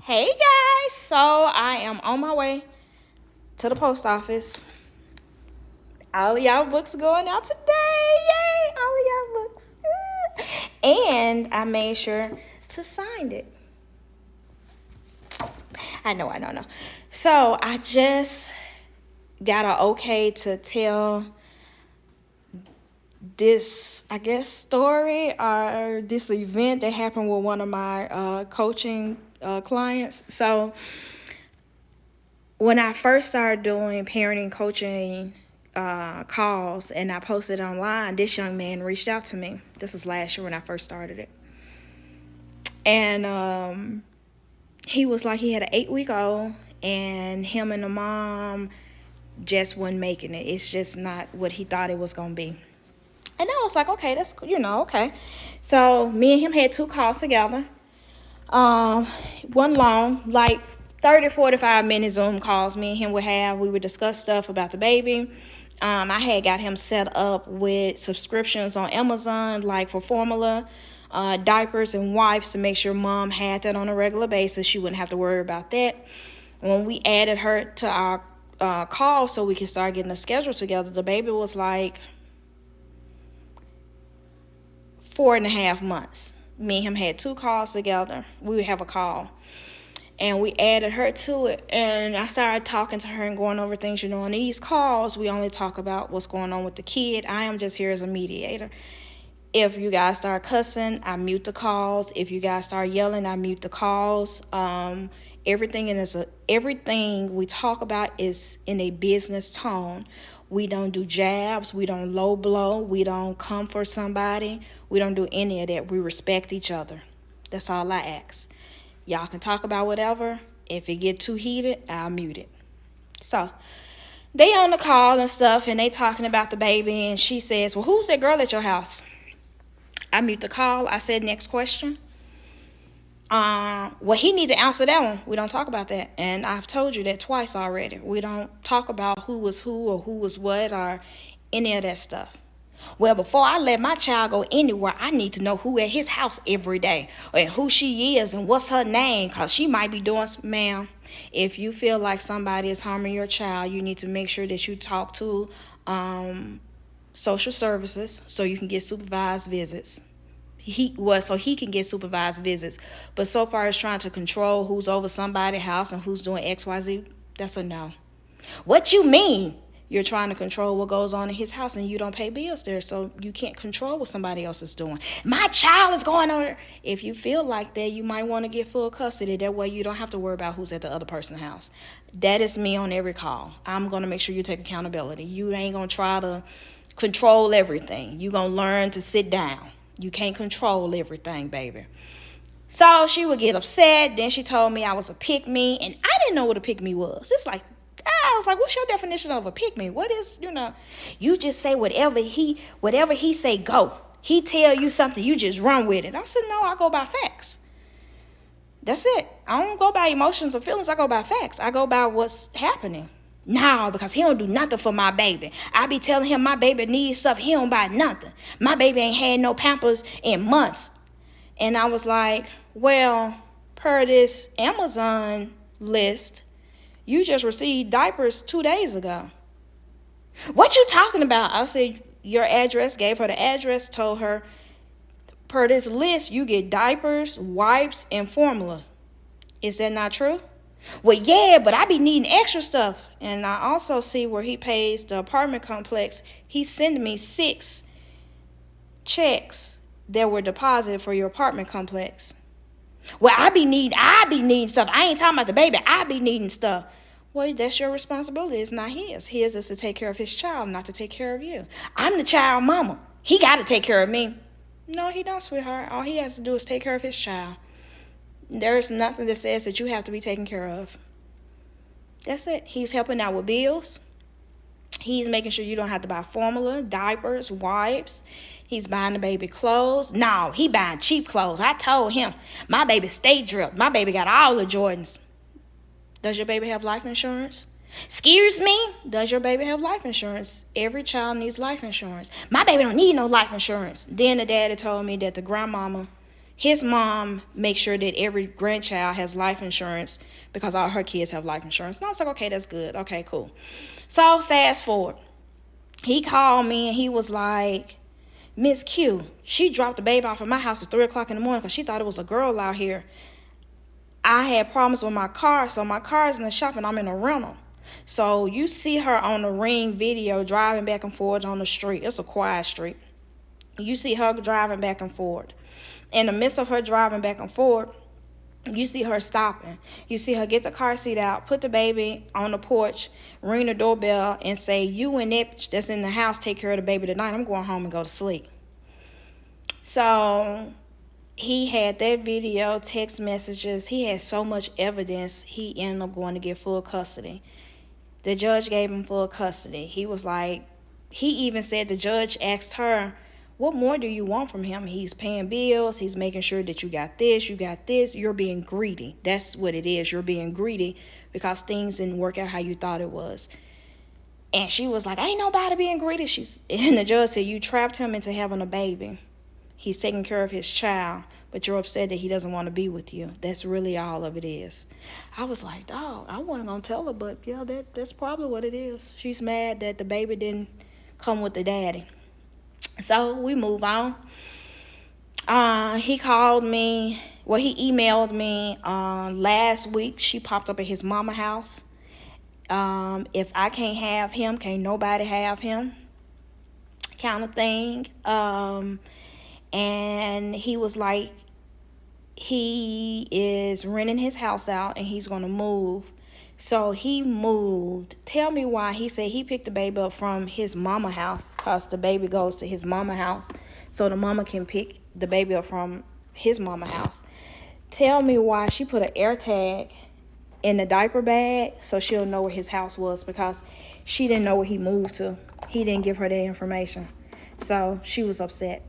Hey guys, so I am on my way to the post office. All of y'all books are going out today. Yay, all of y'all books. And I made sure to sign it. I know. So I just got an okay to tell this, I guess, story or this event that happened with one of my coaching clients. So when I first started doing parenting coaching calls and I posted online, this young man reached out to me. This was last year when I first started it. And he was like, he had an 8-week-old and him and the mom just wasn't making it. It's just not what he thought it was going to be. And I was like, okay, that's, okay. So me and him had 2 calls together. One long, like 30, 45 minute Zoom calls me and him would have. We would discuss stuff about the baby. I had got him set up with subscriptions on Amazon, like for formula, diapers and wipes to make sure mom had that on a regular basis. She wouldn't have to worry about that. When we added her to our call so we could start getting a schedule together, the baby was like 4.5 months. Me and him had 2 calls together. We would have a call. And we added her to it. And I started talking to her and going over things. On these calls, we only talk about what's going on with the kid. I am just here as a mediator. If you guys start cussing, I mute the calls. If you guys start yelling, I mute the calls. Everything we talk about is in a business tone. We don't do jabs. We don't low blow. We don't come for somebody. We don't do any of that. We respect each other. That's all I ask. Y'all can talk about whatever. If it get too heated, I'll mute it. So they on the call and stuff, and they talking about the baby, and she says, well, who's that girl at your house? I mute the call. I said, next question. Well, he need to answer that one. We don't talk about that. And I've told you that twice already. We don't talk about who was who or who was what or any of that stuff. Well, before I let my child go anywhere, I need to know who at his house every day and who she is and what's her name, because she might be doing, ma'am, if you feel like somebody is harming your child, you need to make sure that you talk to social services so you can get supervised visits. So he can get supervised visits. But so far as trying to control who's over somebody's house and who's doing XYZ, that's a no. What you mean? You're trying to control what goes on in his house and you don't pay bills there, so you can't control what somebody else is doing. My child is going over. If you feel like that, you might want to get full custody. That way you don't have to worry about who's at the other person's house. That is me on every call. I'm going to make sure you take accountability. You ain't going to try to control everything. You're going to learn to sit down. You can't control everything, baby. So she would get upset. Then she told me I was a pick-me, and I didn't know what a pick-me was. It's like, I was like, what's your definition of a pick-me? What is, you just say whatever he say, go. He tell you something, you just run with it. I said, no, I go by facts. That's it. I don't go by emotions or feelings. I go by facts. I go by what's happening. No, because he don't do nothing for my baby. I be telling him my baby needs stuff. He don't buy nothing. My baby ain't had no Pampers in months. And I was like, well, per this Amazon list, you just received diapers 2 days ago. What you talking about? I said, your address, gave her the address, told her, per this list, you get diapers, wipes, and formula. Is that not true? Well, yeah, but I be needing extra stuff. And I also see where he pays the apartment complex. He's sending me 6 checks that were deposited for your apartment complex. Well, I be needing stuff. I ain't talking about the baby. I be needing stuff. Well, that's your responsibility. It's not his. His is to take care of his child, not to take care of you. I'm the child mama. He got to take care of me. No, he don't, sweetheart. All he has to do is take care of his child. There's nothing that says that you have to be taken care of. That's it. He's helping out with bills. He's making sure you don't have to buy formula, diapers, wipes. He's buying the baby clothes. No, he buying cheap clothes. I told him, my baby stay dripped. My baby got all the Jordans. Does your baby have life insurance? Excuse me? Does your baby have life insurance? Every child needs life insurance. My baby don't need no life insurance. Then the daddy told me that the grandmama His mom makes sure that every grandchild has life insurance because all her kids have life insurance. And I was like, okay, that's good. Okay, cool. So fast forward. He called me and he was like, Miss Q, she dropped the baby off at my house at 3 o'clock in the morning because she thought it was a girl out here. I had problems with my car, so my car is in the shop and I'm in a rental. So you see her on the Ring video driving back and forth on the street. It's a quiet street. You see her driving back and forth. In the midst of her driving back and forth, you see her stopping. You see her get the car seat out, put the baby on the porch, ring the doorbell, and say, you and that that's in the house take care of the baby tonight. I'm going home and go to sleep. So he had that video, text messages. He had so much evidence, he ended up going to get full custody. The judge gave him full custody. He was like, he even said the judge asked her, what more do you want from him? He's paying bills. He's making sure that you got this, you got this. You're being greedy. That's what it is. You're being greedy because things didn't work out how you thought it was. And she was like, ain't nobody being greedy. And the judge said, you trapped him into having a baby. He's taking care of his child, but you're upset that he doesn't want to be with you. That's really all of it is. I was like, dog, I wasn't going to tell her, but yeah, that's probably what it is. She's mad that the baby didn't come with the daddy. So we move on. He called me. Well, he emailed me last week. She popped up at his mama house. If I can't have him, can't nobody have him, kind of thing. And he was like, he is renting his house out and he's going to move. So he moved. Tell me why. He said he picked the baby up from his mama house because the baby goes to his mama house. So the mama can pick the baby up from his mama house. Tell me why she put an air tag in the diaper bag so she'll know where his house was because she didn't know where he moved to. He didn't give her that information. So she was upset.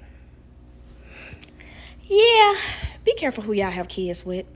Yeah, be careful who y'all have kids with.